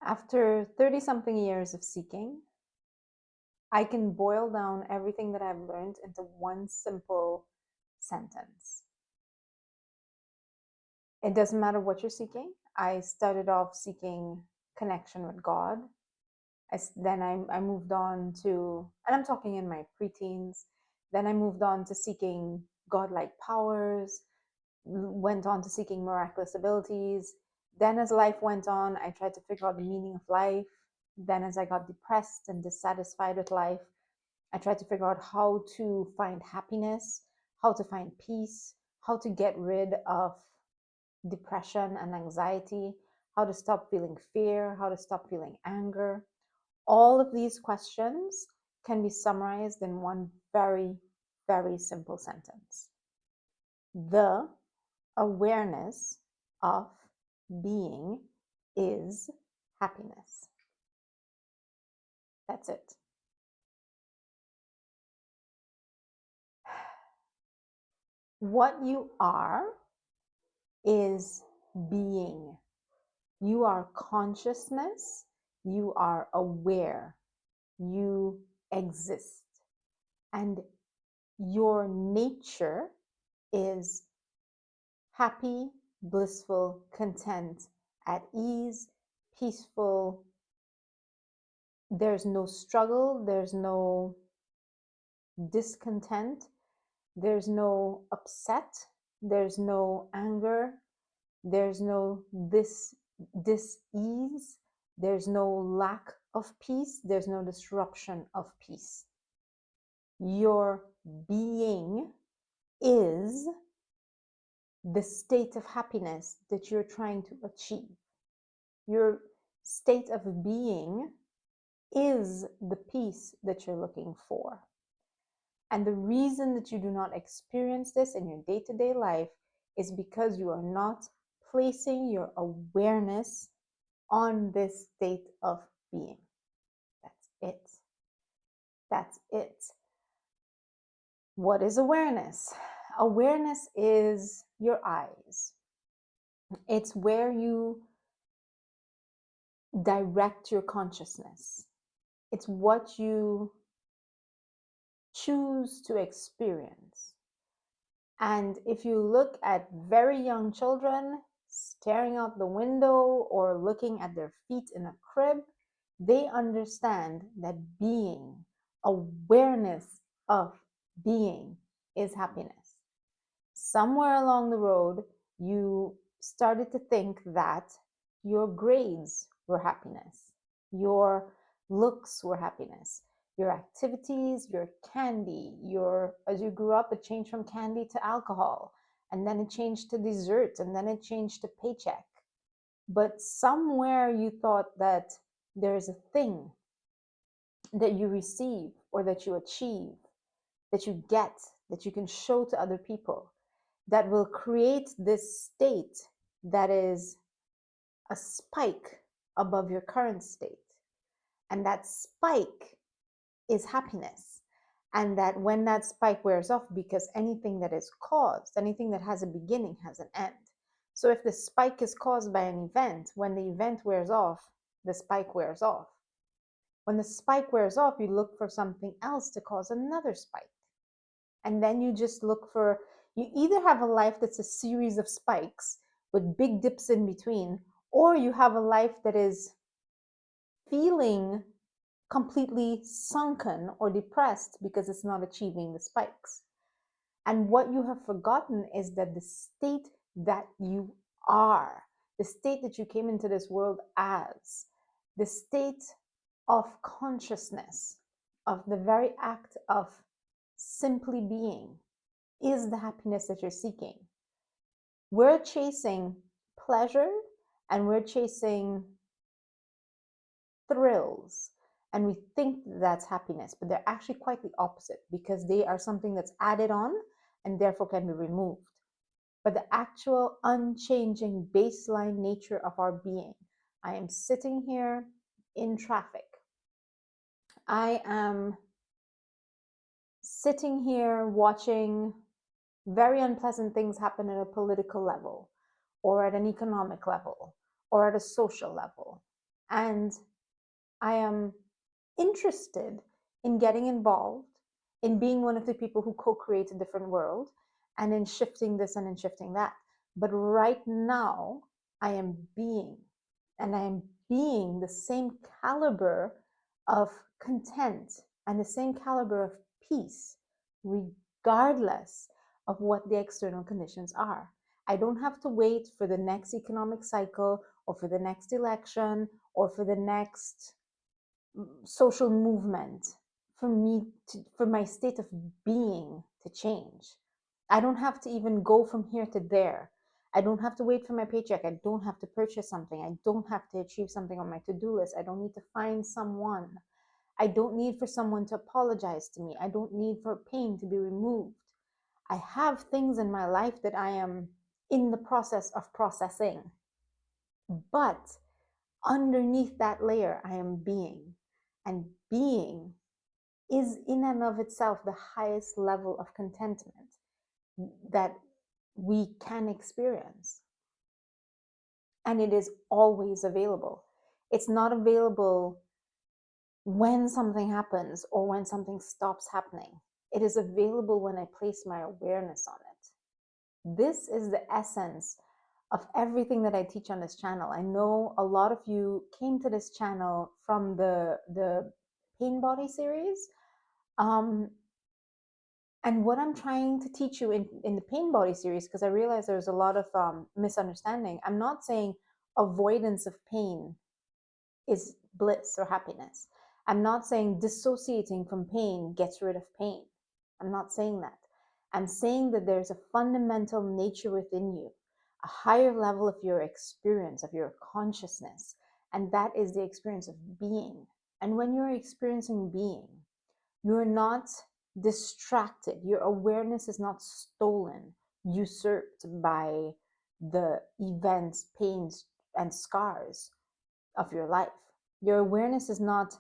After 30-something years of seeking, I can boil down everything that I've learned into one simple sentence. It doesn't matter what you're seeking. I started off seeking connection with God. Then I moved on to, and I'm talking in my preteens, then I moved on to seeking godlike powers, went on to seeking miraculous abilities. Then as life went on, I tried to figure out the meaning of life. Then as I got depressed and dissatisfied with life, I tried to figure out how to find happiness, how to find peace, how to get rid of depression and anxiety, how to stop feeling fear, how to stop feeling anger. All of these questions can be summarized in one very, very simple sentence. The awareness of being is happiness. That's it. What you are is being. You are consciousness. You are aware. You exist. And your nature is happy, blissful, content, at ease, peaceful. There's no struggle. There's no discontent. There's no upset. There's no anger. There's no dis-ease. There's no lack of peace. There's no disruption of peace. Your being is the state of happiness that you're trying to achieve. Your state of being is the peace that you're looking for. And the reason that you do not experience this in your day-to-day life is because you are not placing your awareness on this state of being. That's it. That's it. What is awareness? Awareness is your eyes. It's where you direct your consciousness. It's what you choose to experience. And if you look at very young children staring out the window or looking at their feet in a crib, they understand that being, awareness of being, is happiness. Somewhere along the road, you started to think that your grades were happiness, your looks were happiness, your activities, your candy, as you grew up, it changed from candy to alcohol, and then it changed to dessert, and then it changed to paycheck. But somewhere you thought that there is a thing that you receive or that you achieve, that you get, that you can show to other people, that will create this state that is a spike above your current state. And that spike is happiness. And that when that spike wears off, because anything that is caused, anything that has a beginning has an end. So if the spike is caused by an event, when the event wears off, the spike wears off. When the spike wears off, you look for something else to cause another spike. And then you just look for, you either have a life that's a series of spikes with big dips in between, or you have a life that is feeling completely sunken or depressed because it's not achieving the spikes. And what you have forgotten is that the state that you are, the state that you came into this world as, the state of consciousness, of the very act of simply being, is the happiness that you're seeking. We're chasing pleasure and we're chasing thrills, and we think that's happiness, but they're actually quite the opposite, because they are something that's added on and therefore can be removed. But the actual unchanging baseline nature of our being, I am sitting here in traffic. I am sitting here watching very unpleasant things happen at a political level, or at an economic level, or at a social level. And I am interested in getting involved, in being one of the people who co-create a different world, and in shifting this and in shifting that. But right now, I am being, and I am being the same caliber of content and the same caliber of peace, regardless of what the external conditions are. I don't have to wait for the next economic cycle or for the next election or for the next social movement for my state of being to change. I don't have to even go from here to there. I don't have to wait for my paycheck. I don't have to purchase something. I don't have to achieve something on my to-do list. I don't need to find someone. I don't need for someone to apologize to me. I don't need for pain to be removed. I have things in my life that I am in the process of processing. But underneath that layer, I am being. And being is in and of itself the highest level of contentment that we can experience. And it is always available. It's not available when something happens or when something stops happening. It is available when I place my awareness on it. This is the essence of everything that I teach on this channel. I know a lot of you came to this channel from the Pain Body series. And what I'm trying to teach you in the Pain Body series, because I realize there's a lot of misunderstanding. I'm not saying avoidance of pain is bliss or happiness. I'm not saying dissociating from pain gets rid of pain. I'm not saying that. I'm saying that there's a fundamental nature within you, a higher level of your experience, of your consciousness, and that is the experience of being. And when you're experiencing being, you're not distracted. Your awareness is not stolen, usurped by the events, pains, and scars of your life. Your awareness is not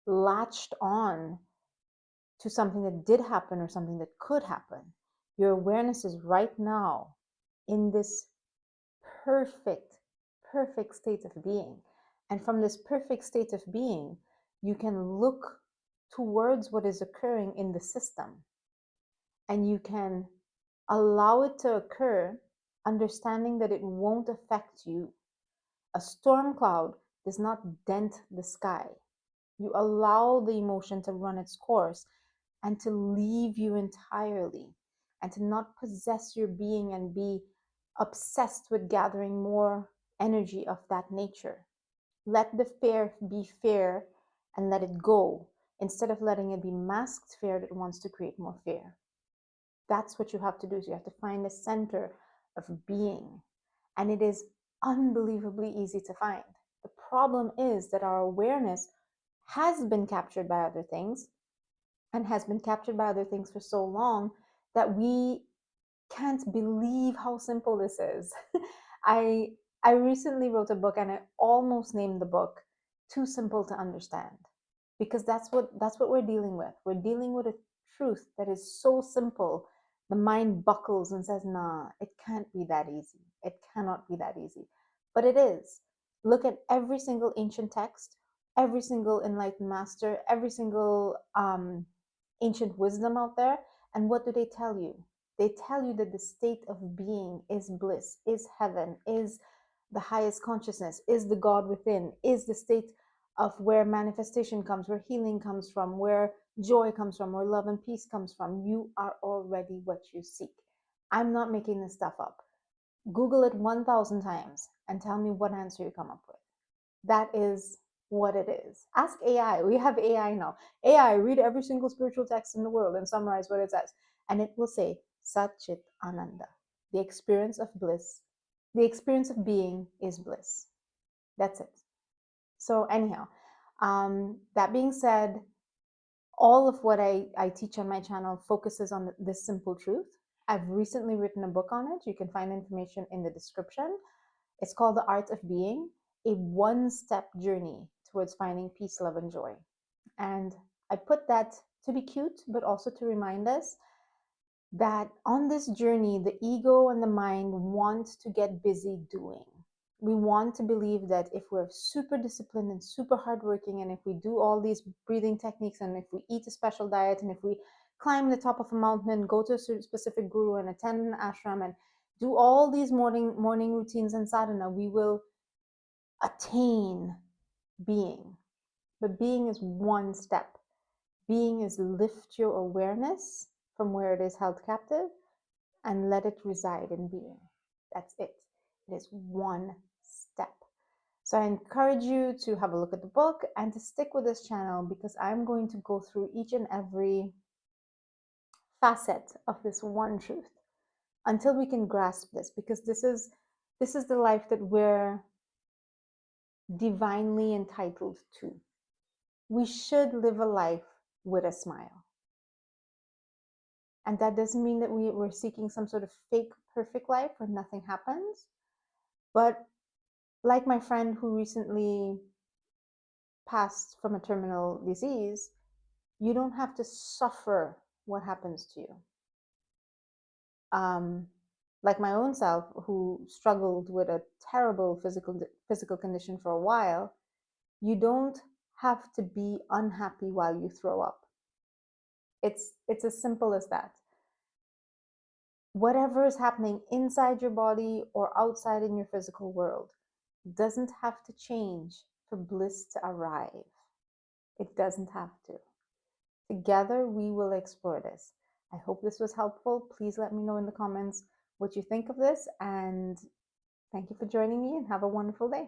latched on to something that did happen or something that could happen. Your awareness is right now in this perfect, perfect state of being. And from this perfect state of being, you can look towards what is occurring in the system and you can allow it to occur, understanding that it won't affect you. A storm cloud does not dent the sky. You allow the emotion to run its course and to leave you entirely and to not possess your being and be obsessed with gathering more energy of that nature. Let the fear be fear and let it go instead of letting it be masked fear that wants to create more fear. That's what you have to do. So you have to find the center of being. And it is unbelievably easy to find. The problem is that our awareness has been captured by other things and has been captured by other things for so long that we can't believe how simple this is. I I recently wrote a book and I almost named the book Too Simple to Understand, because that's what we're dealing with. We're dealing with a truth that is so simple. The mind buckles and says, "Nah, it can't be that easy. It cannot be that easy." But it is. Look at every single ancient text, every single enlightened master, every single ancient wisdom out there, and what do they tell you? They tell you that the state of being is bliss, is heaven, is the highest consciousness, is the God within, is the state of where manifestation comes, where healing comes from, where joy comes from, where love and peace comes from. You are already what you seek. I'm not making this stuff up. Google it 1,000 times and tell me what answer you come up with. That is what it is. Ask AI. We have AI now. AI, read every single spiritual text in the world and summarize what it says. And it will say, Sat Chit Ananda. The experience of bliss, the experience of being is bliss. That's it. So, anyhow, that being said, all of what I teach on my channel focuses on this simple truth. I've recently written a book on it. You can find information in the description. It's called The Art of Being, a one-step journey towards finding peace, love, and joy. And I put that to be cute, but also to remind us that on this journey, the ego and the mind want to get busy doing. We want to believe that if we're super disciplined and super hardworking, and if we do all these breathing techniques, and if we eat a special diet, and if we climb the top of a mountain and go to a specific guru and attend an ashram and do all these morning routines and sadhana, we will attain being. But being is one step. Being is lift your awareness from where it is held captive and let it reside in being. That's it. It is one step. So I encourage you to have a look at the book and to stick with this channel, because I'm going to go through each and every facet of this one truth until we can grasp this, because this is the life that we're divinely entitled to. We should live a life with a smile. And that doesn't mean that we're seeking some sort of fake perfect life where nothing happens. But like my friend who recently passed from a terminal disease, you don't have to suffer what happens to you. Like my own self, who struggled with a terrible physical condition for a while, you don't have to be unhappy while you throw up. It's as simple as that. Whatever is happening inside your body or outside in your physical world doesn't have to change for bliss to arrive. It doesn't have to. Together, we will explore this. I hope this was helpful. Please let me know in the comments what you think of this, and thank you for joining me, and have a wonderful day.